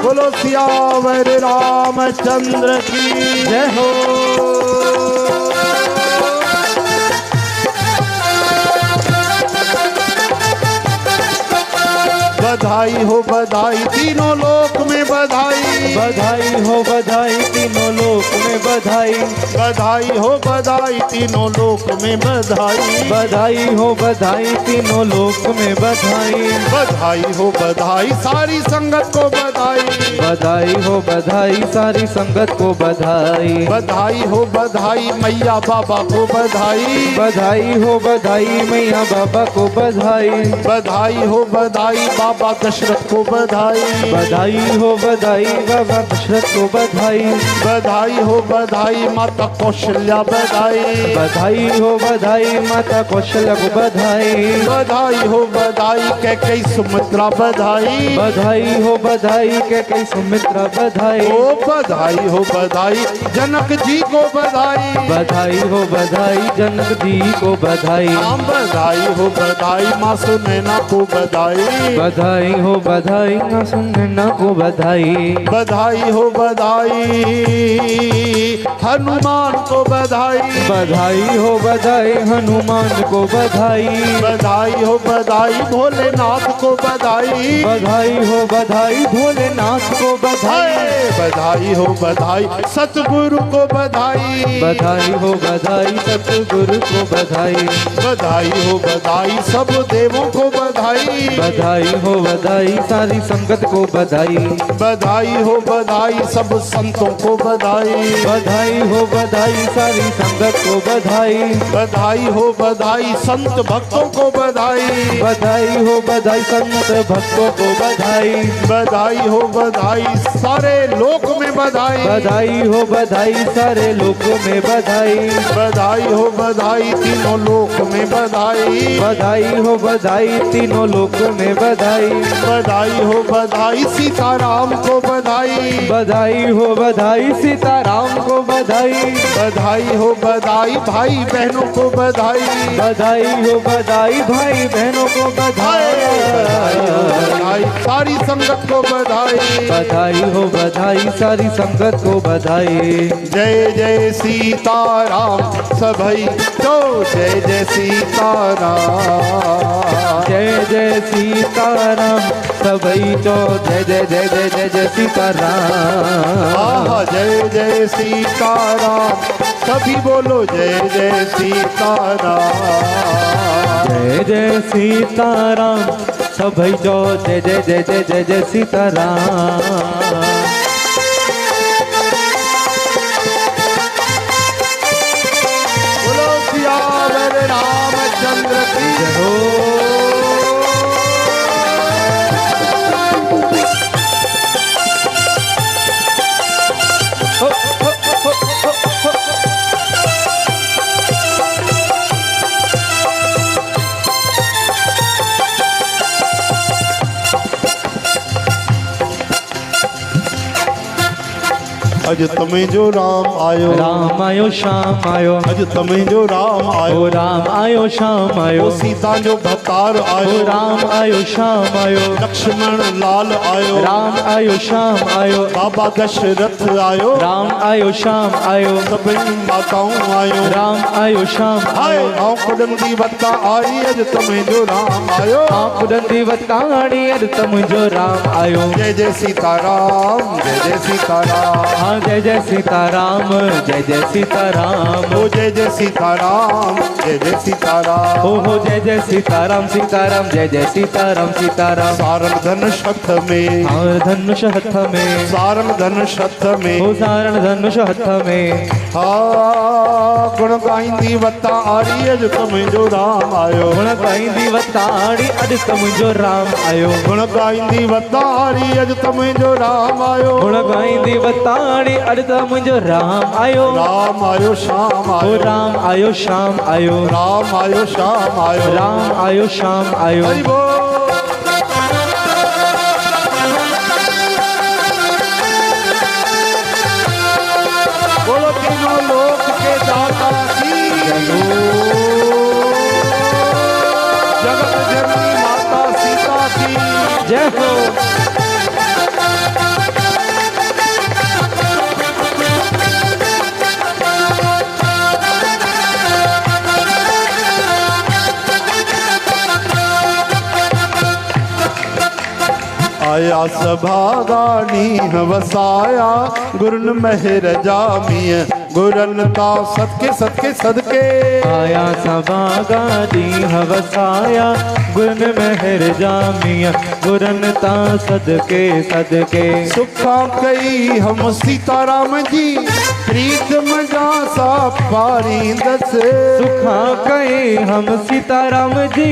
बोलो सियावर रामचंद्र की जय हो। बधाई हो बधाई तीनों लोक में बधाई, बधाई हो बधाई तीनों लोक में बधाई, बधाई हो बधाई तीनों लोक में बधाई, बधाई हो बधाई तीनों लोक में बधाई, बधाई हो बधाई सारी संगत को बधाई, बधाई हो बधाई सारी संगत को बधाई, बधाई हो बधाई मैया बाबा को बधाई, बधाई हो बधाई मैया बाबा को बधाई, बधाई हो बधाई बाबा दशरथ को बधाई, बधाई हो बधाई बाबा दशरथ को बधाई, बधाई हो बधाई माता कौशल्या बधाई, बधाई हो बधाई माता कौशल्या को बधाई, बधाई हो बधाई कैकेयी सुमित्रा बधाई, बधाई हो बधाई कैकेयी सुमित्रा बधाई, ओ बधाई हो बधाई जनक जी को बधाई, बधाई हो बधाई जनक जी को बधाई, हम बधाई हो बधाई माँ सुनैना को बधाई, बधाई हो बधाई माँ सुनैना को बधाई, बधाई हो बधाई हनुमान को बधाई, बधाई हो बधाई हनुमान को बधाई, बधाई हो बधाई भोलेनाथ को बधाई, बधाई हो बधाई भोलेनाथ को बधाई, बधाई हो बधाई सतगुरु को बधाई, बधाई हो बधाई सतगुरु को बधाई, बधाई हो बधाई सब देवों को बधाई, बधाई हो बधाई सारी संगत को बधाई, बधाई हो बधाई सब संतों को बधाई, बधाई हो बधाई सारी संगत को बधाई, बधाई हो बधाई संत भक्तों को बधाई, बधाई हो बधाई संत भक्तों को बधाई, बधाई हो बधाई सारे लोक में बधाई, बधाई हो बधाई सारे लोगों में बधाई, बधाई हो बधाई तीनों लोक में बधाई, बधाई हो बधाई तीनों लोगों में बधाई, बधाई हो बधाई सीताराम को बधाई, बधाई हो बधाई सीताराम को बधाई, बधाई हो बधाई भाई बहनों को बधाई, बधाई हो बधाई भाई बहनों को बधाई, बधाई हो बधाई सारी संगत को बधाई, बधाई हो बधाई सारी संगत को बधाई, जय जय सीताराम सभई तो जय जय सीताराम, जय जय सीताराम सभई तो जय जय जय जय जय जय सीताराम, आहा जय जय सीताराम सभी बोलो जय जय सीताराम, जय जय सीताराम सभई जो जय जय जय जय जय जय सीताराम, बोलो सियावर रामचंद्र की जय हो। अज तमें जो राम आयो, राम आयो शाम आयो, अज तमें जो राम आयो, ओ राम आयो शाम आयो, ओ सीता जो भतार ओ आयो, राम आयो शाम आयो, लक्ष्मण लाल आयो, राम आयो शाम आयो, बाबा दशरथ आयो, राम आयो शाम आयो, सभी माताओं आयो, राम आयो शाम आयो आयो, आओ कुडंदी वत्ता आई अज तमें जो राम आयो, आप दंदी वताणी अर तम जो राम आयो, जय जय सीताराम जय जय सीताराम, हाँ जय जय सीताराम जय जय सीताराम, ओ जय जय सीताराम जय जय सीताराम, हो जय जय सीताराम सीताराम जय जय सीताराम सीताराम, सारंग धनुष हथ में, और धनुष हथ में, सारंग धनुष हथ में, हो सारण धनुष हथ में, हा गुण गाईंदी वत्ता आरी अज तमें जो राम आयो, गुण गाईंदी वताणी अॼु त मुंहिंजो राम आयो, गुण गाईंदी वत्ता आरी अज तमें जो राम आयो, गुण गाईंदी वताणी अॼु त मुंहिंजो राम आयो, राम आयो शाम हो आयो, राम आयो शाम आयो, राम आयो शाम आयो, राम आयो शाम आयो, हरि बोल। बोलो तीनों लोक के दाता की जय हो। अपनी माता सीता की जय हो। आया सभागानी वसाया गुरन मेहर जामिय गुरन ता सदके सदके सदके आया सभागा दीन वसाया गुरन मेहर जामिया गुरन ता सदके सदके। सुखा कई हम सीताराम जी प्रीत मजा सा पारी दस सुखा कई हम सीताराम जी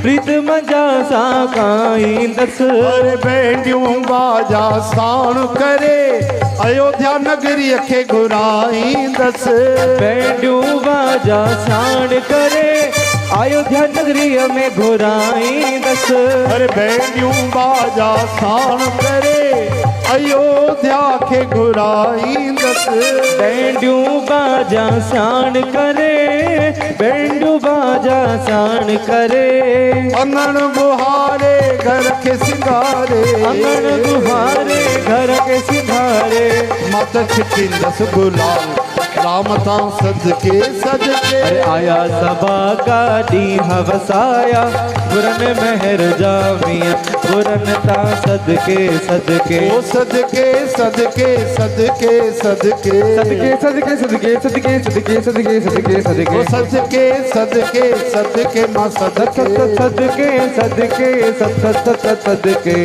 प्रीत मजा सा काई दस। अरे बैंडियों बाजा साण करे अयोध्या नगरी अखे घुराई दस बैंडू बाजा साण करे अयोध्या नगरी में घुराई दस। अरे बैंडियों बाजा साण करे अयोध्या के घुराई दस बैंडू बाजा साण करे बैंडू बाजा साण करे। अंगण बुहारे घर के सिंगारे अंगण गुहारे घर के सिंगारे मत छिटी दस गुलाल राम ता सदके सदके। अरे आया सबा का दीन वसाया गुरन मेहर जामिया गुरन ता सदके सदके। ओ सदके सदके सदके सदके सदके सदके सदके सदके सदके सदके सदके सदके ओ सदके सदके सदके माँ सदके सदके सदके सदके सदके।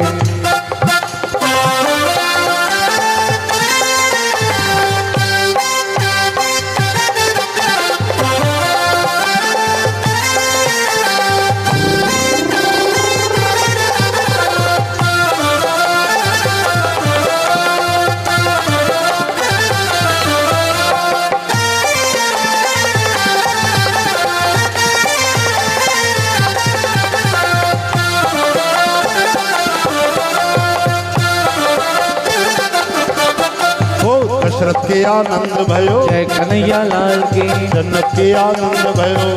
दशरथ के आनंद भयो जय कन्हैया लाल की जनक के आनंद भयो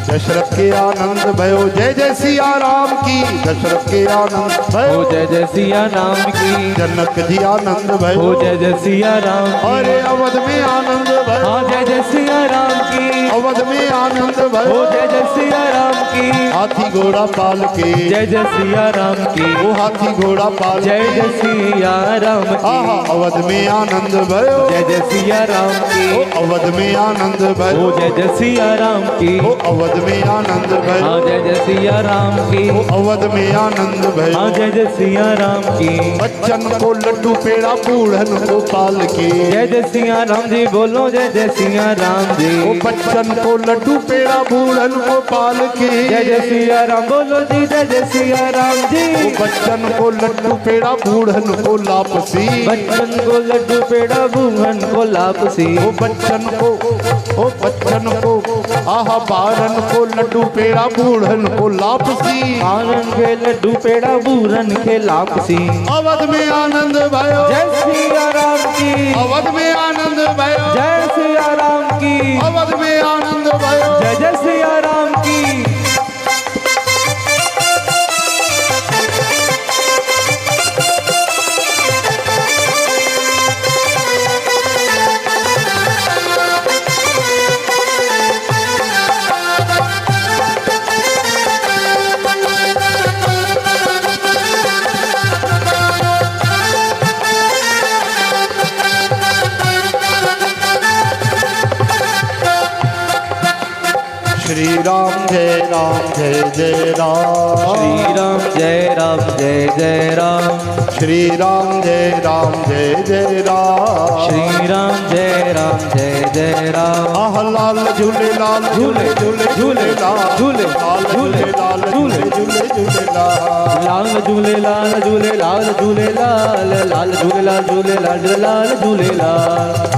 दशरथ के आनंद भयो जय जय सिया राम की दशरथ के आनंद हो भयो जय जय सिया राम की जनक जी आनंद हो भयो जय जय सिया राम की। अरे अवध में आनंद भयो हाँ जय जय सिया राम की अवध में आनंद हो भयो जय जय सिया राम की हाथी घोड़ा पाल के जय जय सिया राम की वो हाथी घोड़ा पाल जय के जय सिया राम आहा की अवध में आनंद भयो जय जय सिया राम की ओ अवध में आनंद हो भयो जय जय सिया राम की ओ अवध में आनंद हाँ भयो जय जय सिया राम की ओ अवध में आनंद हाँ भयो जय जय सिया राम की बच्चन को लड्डू पेड़ा बूढ़न को पाल के जय जय सिया राम जी बोलो जय जय सिया राम जी ओ बच्चन को लड्डू पेड़ा बूढ़न को पाल के जय जय सिया राम बोलो जी जय जय सिया राम जी ओ बच्चन को लड्डू पेड़ा बूढ़न को लापसी बच्चन को लड्डू पेड़ा बूढ़न को लापसी ओ बच्चन को आहा बारन को लड्डू पेड़ा बूढ़न को लापसी आनंद के लड्डू पेड़ा बूढ़न के लापसी। अवध में आनंद भयो जय सिया राम की अवध में आनंद भयो जय सिया राम की अवध में आनंद भयो जय जय सिया राम की। श्री राम जय राम जय जय राम श्री राम जय राम जय जय राम श्री राम जय राम जय जय राम श्री राम जय राम जय जय राम। आह लाल झूले लाल झूले झूले झूले लाल झूले लाल झूले लाल झूले झूले झूले लाल लाल झूले लाल झूले लाल झूले लाल लाल झूले लाल झूले लाल लाल झूले लाल।